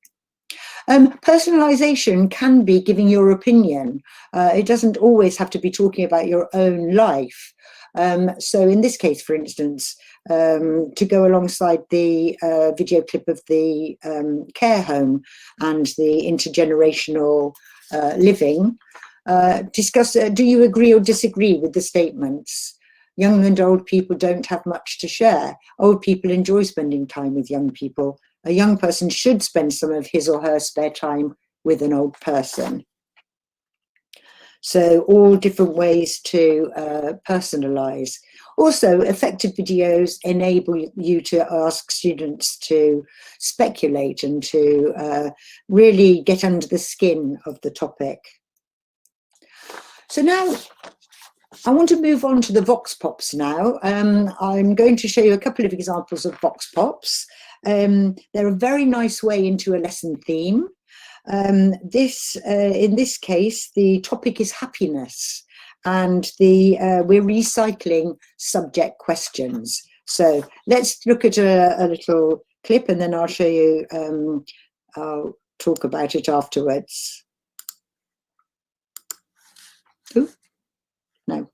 Speaker 1: Personalization can be giving your opinion. It doesn't always have to be talking about your own life. So in this case, for instance, to go alongside the video clip of the care home and the intergenerational living, discuss, do you agree or disagree with the statements? Young and old people don't have much to share. Old people enjoy spending time with young people. A young person should spend some of his or her spare time with an old person. So all different ways to personalize. Also, effective videos enable you to ask students to speculate and to really get under the skin of the topic. So now I want to move on to the Vox Pops now. I'm going to show you a couple of examples of Vox Pops. They're a very nice way into a lesson theme. In this case, the topic is happiness, and we're recycling subject questions. So let's look at a little clip, and then I'll show you, I'll talk about it afterwards. Ooh, no.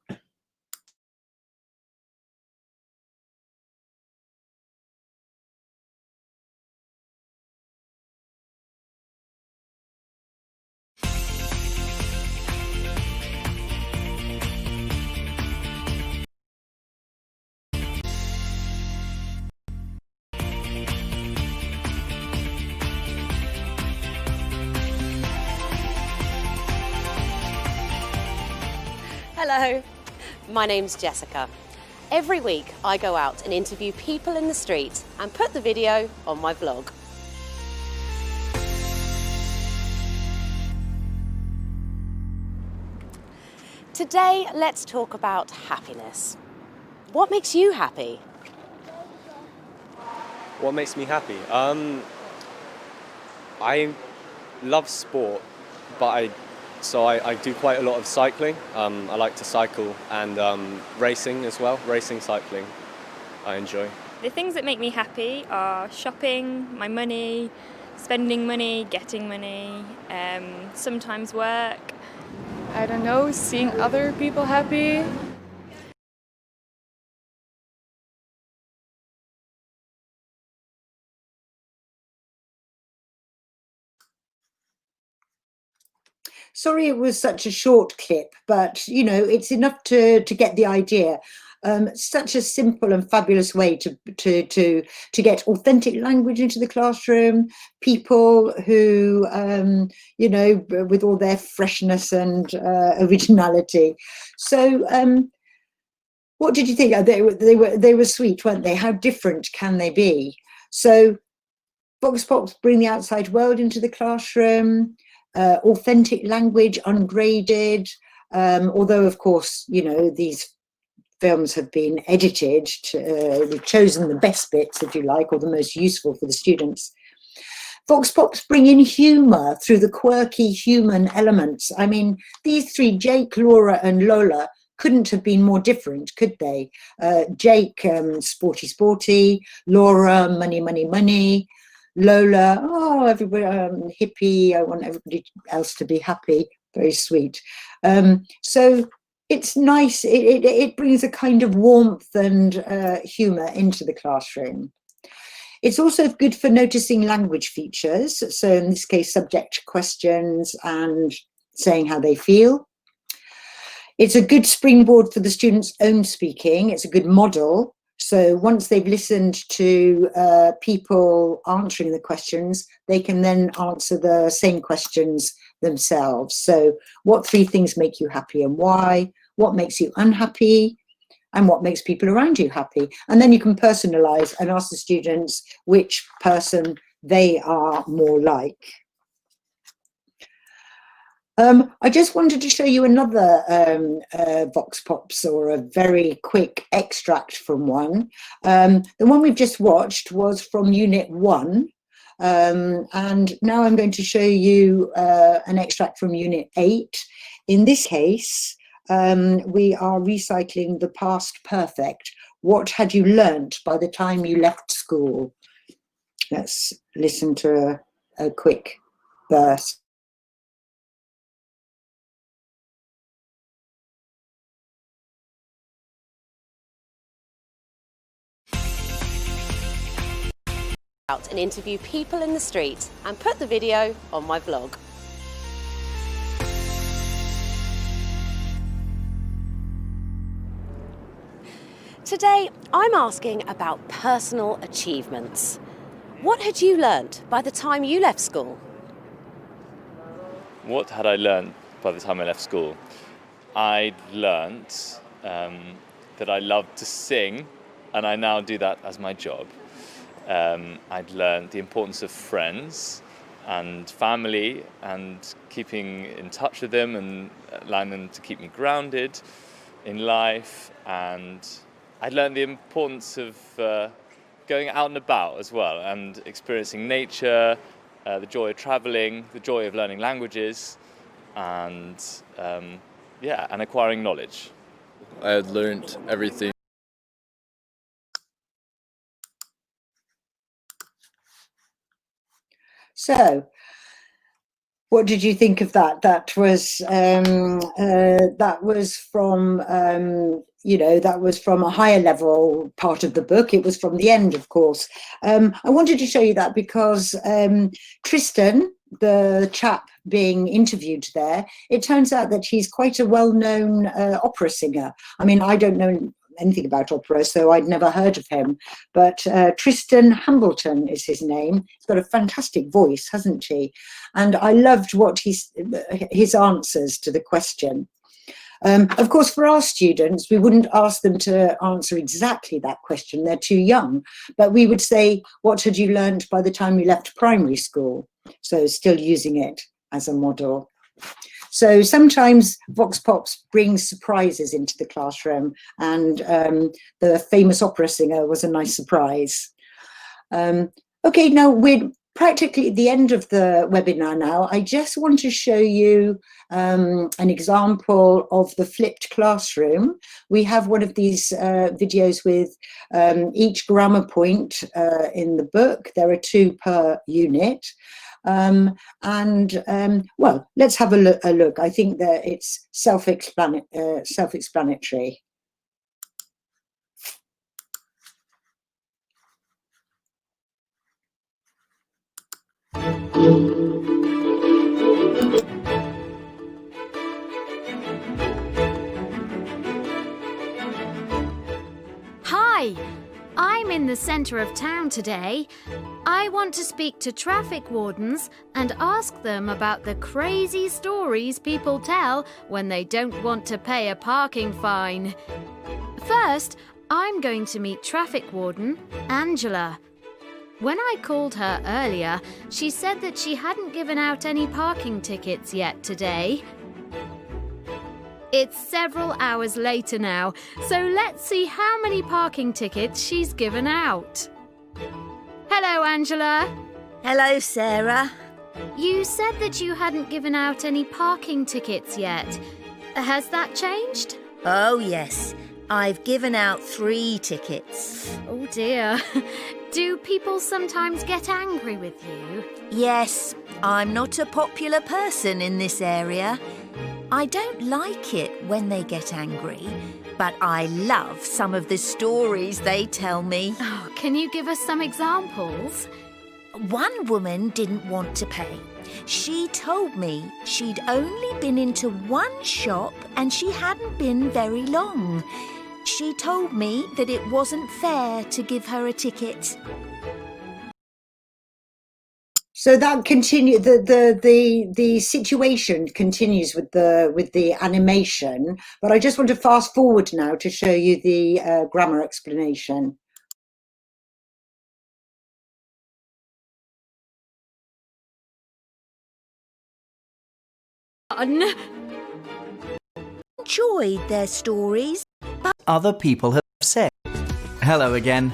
Speaker 8: Hello, my name's Jessica. Every week I go out and interview people in the street and put the video on my vlog. Today, let's talk about happiness. What makes you happy?
Speaker 9: What makes me happy? I love sport, but I do quite a lot of cycling. I like to cycle and racing as well. Racing, cycling, I enjoy.
Speaker 10: The things that make me happy are shopping, my money, spending money, getting money, sometimes work.
Speaker 11: I don't know, seeing other people happy.
Speaker 1: Sorry it was such a short clip, but you know, it's enough to get the idea. Such a simple and fabulous way to get authentic language into the classroom, people who you know, with all their freshness and originality. So what did you think? They were sweet, weren't they? How different can they be? So Vox Pops bring the outside world into the classroom. Authentic language, ungraded, although of course, you know, these films have been edited, we've chosen the best bits, if you like, or the most useful for the students. Vox Pops bring in humour through the quirky human elements. I mean, these three, Jake, Laura and Lola, couldn't have been more different, could they? Jake, sporty, sporty, Laura, money, money, money, Lola, oh, everybody, hippie, I want everybody else to be happy, very sweet. So it's nice, it brings a kind of warmth and humour into the classroom. It's also good for noticing language features, so in this case, subject questions and saying how they feel. It's a good springboard for the students' own speaking, it's a good model. So once they've listened to people answering the questions, they can then answer the same questions themselves. So what three things make you happy and why? What makes you unhappy? And what makes people around you happy? And then you can personalize and ask the students which person they are more like. I just wanted to show you another Vox Pops, or a very quick extract from one. The one we've just watched was from Unit 1, and now I'm going to show you an extract from Unit 8. In this case, we are recycling the past perfect. What had you learnt by the time you left school? Let's listen to a quick burst.
Speaker 8: Out and interview people in the street and put the video on my blog. Today, I'm asking about personal achievements. What had you learnt by the time you left school?
Speaker 12: What had I learned by the time I left school? I'd learnt that I loved to sing, and I now do that as my job. I'd learned the importance of friends and family and keeping in touch with them and allowing them to keep me grounded in life. And I'd learned the importance of going out and about as well and experiencing nature, the joy of travelling, the joy of learning languages, and and acquiring knowledge.
Speaker 13: I had learnt everything.
Speaker 1: So, what did you think of that? That was from that was from a higher level part of the book. It was from the end, of course. I wanted to show you that because Tristan, the chap being interviewed there, it turns out that he's quite a well-known opera singer. I mean, I don't know anything about opera, so I'd never heard of him. But Tristan Hambleton is his name. He's got a fantastic voice, hasn't he? And I loved what his answers to the question. Of course, for our students, we wouldn't ask them to answer exactly that question. They're too young. But we would say, what had you learned by the time you left primary school? So still using it as a model. So sometimes Vox Pops brings surprises into the classroom, and the famous opera singer was a nice surprise. Okay, now we're practically at the end of the webinar now. I just want to show you an example of the flipped classroom. We have one of these videos with each grammar point in the book. There are 2 per unit. Well, let's have a look. I think that it's self-explanatory.
Speaker 14: Hi, I'm in the centre of town today. I want to speak to traffic wardens and ask them about the crazy stories people tell when they don't want to pay a parking fine. First, I'm going to meet traffic warden Angela. When I called her earlier, she said that she hadn't given out any parking tickets yet today. It's several hours later now, so let's see how many parking tickets she's given out. Hello, Angela.
Speaker 15: Hello, Sarah.
Speaker 14: You said that you hadn't given out any parking tickets yet. Has that changed?
Speaker 15: Oh, yes. I've given out 3 tickets.
Speaker 14: Oh, dear. Do people sometimes get angry with you?
Speaker 15: Yes, I'm not a popular person in this area. I don't like it when they get angry, but I love some of the stories they tell me.
Speaker 14: Oh, can you give us some examples?
Speaker 15: One woman didn't want to pay. She told me she'd only been into one shop and she hadn't been very long. She told me that it wasn't fair to give her a ticket.
Speaker 1: So that continue the situation continues with the animation, but I just want to fast forward now to show you the grammar explanation.
Speaker 15: Enjoyed their stories, but
Speaker 16: other people have said. Hello again.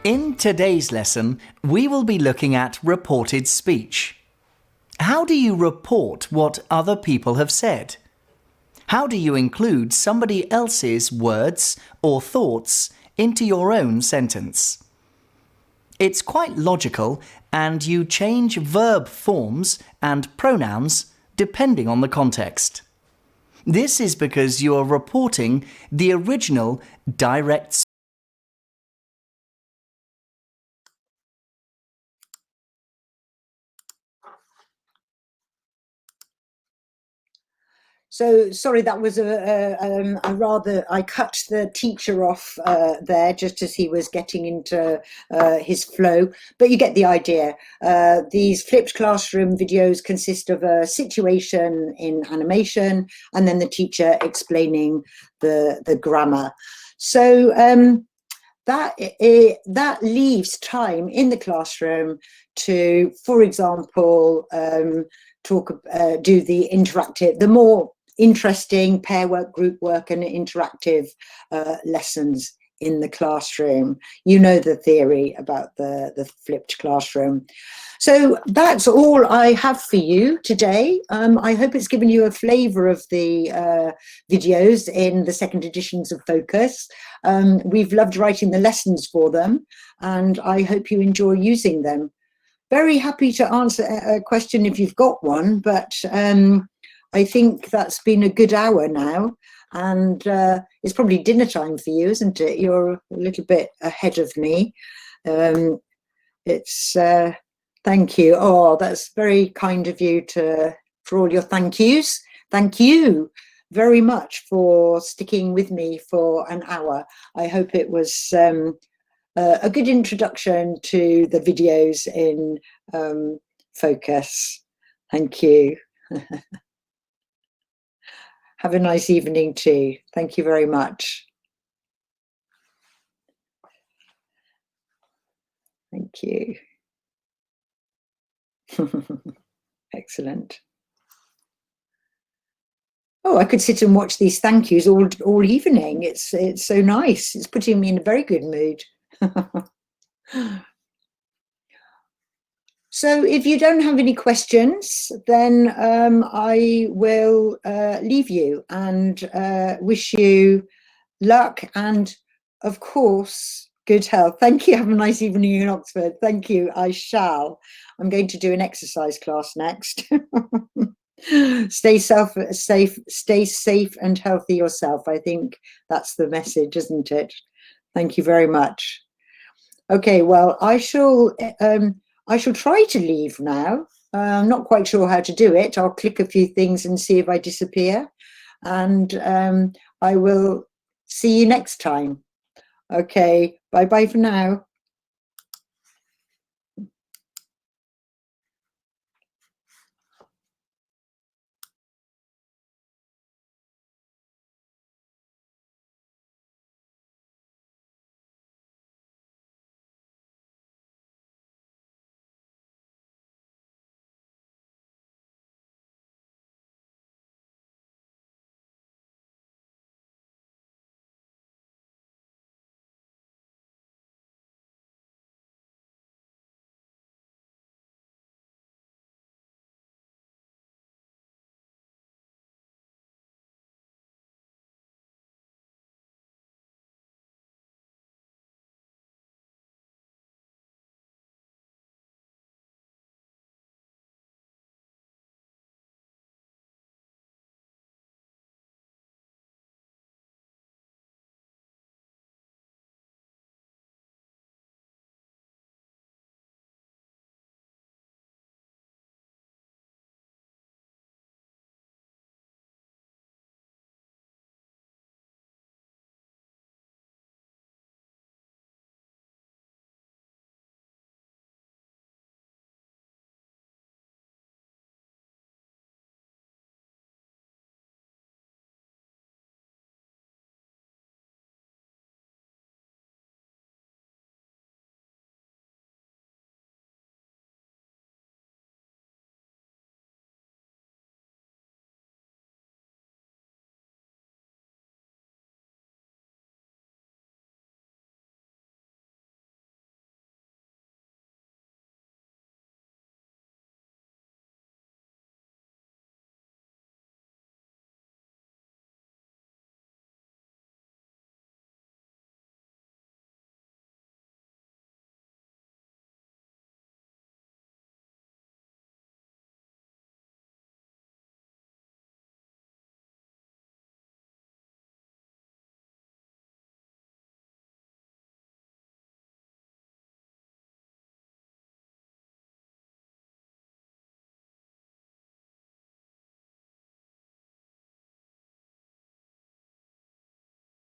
Speaker 16: In today's lesson, we will be looking at reported speech. How do you report what other people have said? How do you include somebody else's words or thoughts into your own sentence? It's quite logical, and you change verb forms and pronouns depending on the context. This is because you are reporting the original direct.
Speaker 1: So sorry, that was I cut the teacher off there just as he was getting into his flow, but you get the idea. These flipped classroom videos consist of a situation in animation and then the teacher explaining the grammar. So that leaves time in the classroom to, for example, do the interactive, the more interesting pair work, group work and interactive lessons in the classroom. You know the theory about the flipped classroom. So that's all I have for you today. I hope it's given you a flavour of the videos in the second editions of Focus. We've loved writing the lessons for them, and I hope you enjoy using them. Very happy to answer a question if you've got one, but I think that's been a good hour now, and it's probably dinner time for you, isn't it? You're a little bit ahead of me. Thank you. Oh, that's very kind of you for all your thank yous. Thank you very much for sticking with me for an hour. I hope it was a good introduction to the videos in Focus. Thank you. Have a nice evening too. Thank you very much. Thank you. Excellent. Oh, I could sit and watch these thank yous all evening. It's so nice. It's putting me in a very good mood. So if you don't have any questions, then I will leave you and wish you luck and, of course, good health. Thank you. Have a nice evening in Oxford. Thank you. I shall. I'm going to do an exercise class next. Stay safe and healthy yourself. I think that's the message, isn't it? Thank you very much. Okay, well, I shall try to leave now. I'm not quite sure how to do it. I'll click a few things and see if I disappear. And I will see you next time. Okay, bye-bye for now.